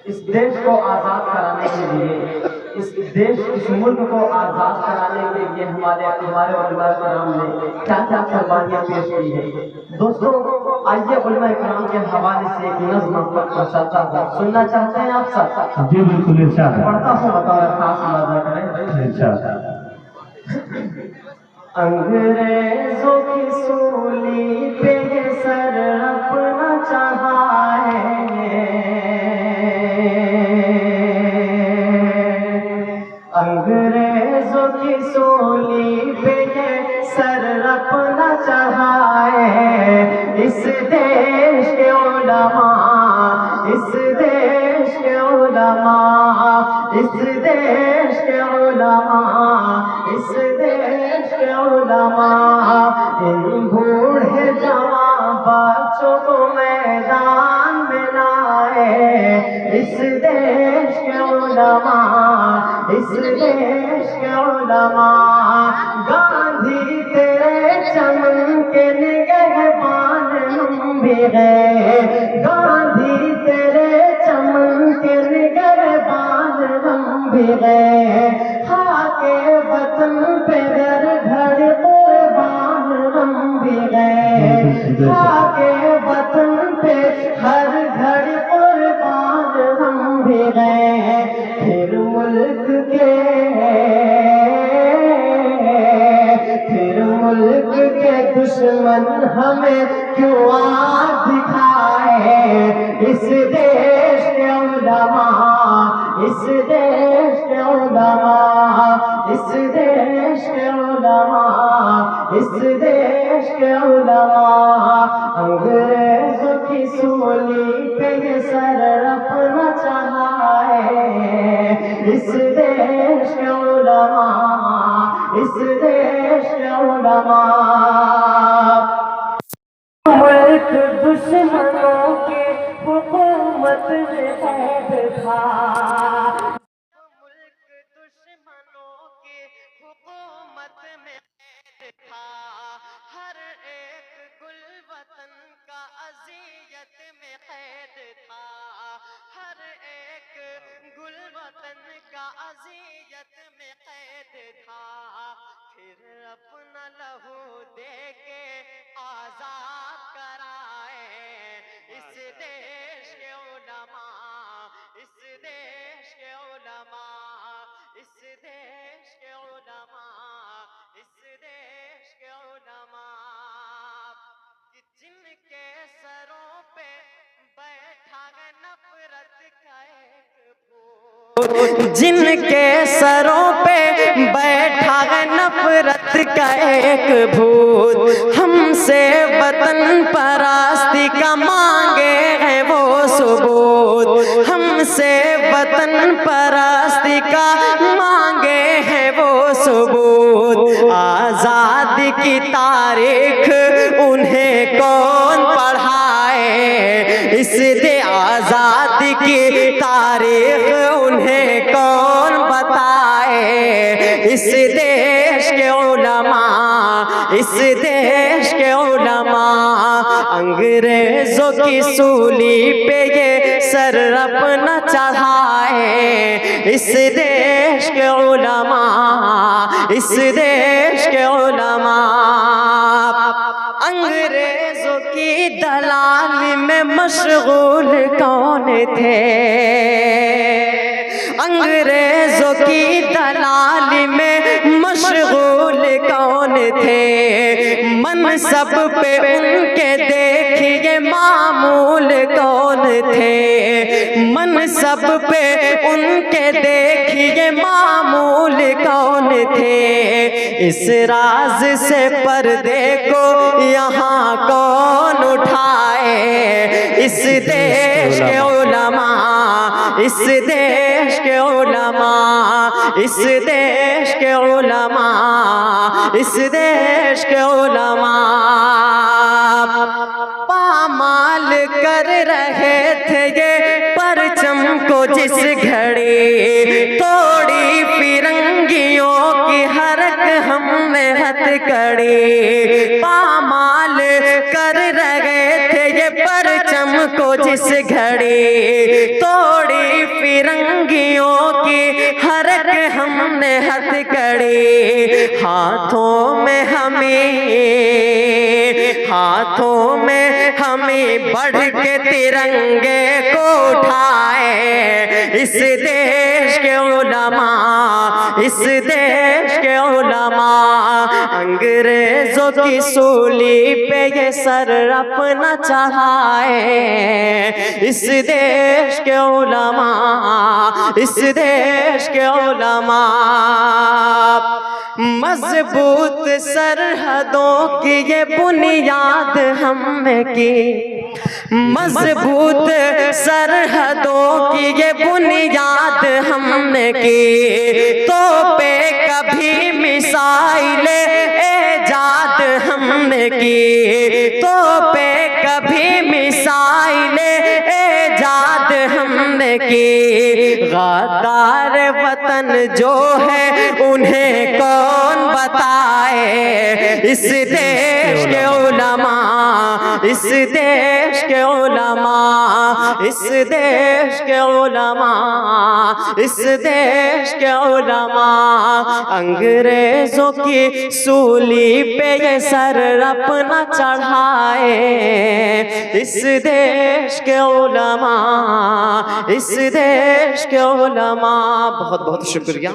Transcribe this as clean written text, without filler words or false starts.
اس دیش کو آزاد کرانے کے لیے، اس ملک کو آزاد کرانے کے لیے ہمارے علماء کرام نے کیا کیا قربانیاں پیش کی ہیں۔ دوستو آئیے علماء کرام کے حوالے سے ایک نظم آپ تک پہنچاتا ہوں، سننا چاہتے ہیں آپ سب؟ جی بالکل انشاءاللہ پڑھتا ہوں، بطور خاص اندازہ کریں انشاءاللہ۔ انگریزوں کی سولی پہ یہ سر اپنا چڑھائے، انگریزوں کی سولی پہ یہ سر اپنا چڑھائے، اس دیش کے علماء، اس دیش کے علماء، اس دیش کے علماء، اس دیش کے علماء، ان بوڑھے جوان بچوں کو میدان میں لائے، اس دیش کے علماء، اس دیش کے علماء، گاندھی تیرے چمن کے نگہبان ہم بھی گئے، گاندھی تیرے چمن کے نگہبان ہم بھی گئے، خاک وطن پہ در گھڑ قربان ہم بھی گئے، خاک وطن پہ ہر گھڑ قربان ہم بھی گئے، پھر ملک کے دشمن ہمیں کیوں آنکھ دکھائے، اس دیش کے علماء، اس دیش کے علماء، اس دیش کے علماء، اس دیش کے علماء، انگریزوں کی سولی پہ یہ سر اپنا چڑھائے، اس دیش کے علماء، اس دیش کے علماء، ملک دشمنوں کی حکومت میں قید تھا، ملک دشمنوں کی حکومت میں قید تھا، ہر ایک گل وطن کا اذیت میں قید تھا، ہر ایک گل وطن کا اذیت میں قید تھا، پھر اپنا لہو دے کے آزاد کرائے، اس دیش کے علماء، اس دیش کے علماء، اس دیش کے علماء، اس دیش کے علماء، کہ جن کے سروں پہ بیٹھا ہے نفرت کا ایک بھوت، جن کے سروں پہ بیٹھا ہے نفرت کا ایک بھوت، ہم سے وطن پرستی کا مانگے ہیں وہ ثبوت، ہم سے وطن پرستی کا مانگے ہیں وہ ثبوت، آزادی کی تاریخ انہیں کون پڑھائے، اس آزادی کی تاریخ انہیں کون بتائے، اس دیش کے علماء، اس دیش کے علماء، انگریزوں کی سولی پہ یہ سر اپنا چڑھائے، اس دیش کے علماء، اس دیش کے علماء، انگریزوں کی دلالی میں مشغول کون تھے، انگریزوں کی دلالی میں مشغول کون تھے، منصب پہ ان کے دیکھیے معمول کون تھے، منصب پہ ان کے دیکھیے معمول کون تھے، اس راز سے پردے کو یہاں کون اٹھائے، اس دیش کے علماء، اس دیش کے علماء، اس دیش کے علماء، اس دیش کے علماء، پامال کر رہے تھے یہ پرچم کو جس گھڑی، توڑی فرنگیوں کی حرک ہم نے ہتھ کڑی، پامال کر رہے تھے یہ پرچم کو جس گھڑی، توڑی فرنگیوں کی ہر ایک ہم نے ہتھ کڑی، ہاتھوں میں ہمیں بڑھ کے ترنگے کو اٹھائے، اس دیش کے علماء، اس دیش کے علماء، انگریزوں کی سولی پہ یہ سر اپنا چڑھائے، اس دیش کے علماء، اس دیش کے علماء، مضبوط سرحدوں کی یہ بنیاد ہم نے کی، مضبوط سرحدوں کی یہ بنیاد ہم نے کی، تو پہ کبھی میزائل ایجاد ہم نے کی، تو پہ کبھی میزائل ایجاد ہم نے کی، غدار وطن جو ہے انہیں کون بتائے، اس دیش کے علماء، اس دیش کے علماء، اس دیش کے علماء، اس دیش کے علماء، انگریزوں کی سولی پہ یہ سر اپنا چڑھائے، اس دیش کے علماء، اس دیش کے علماء۔ بہت بہت شکریہ۔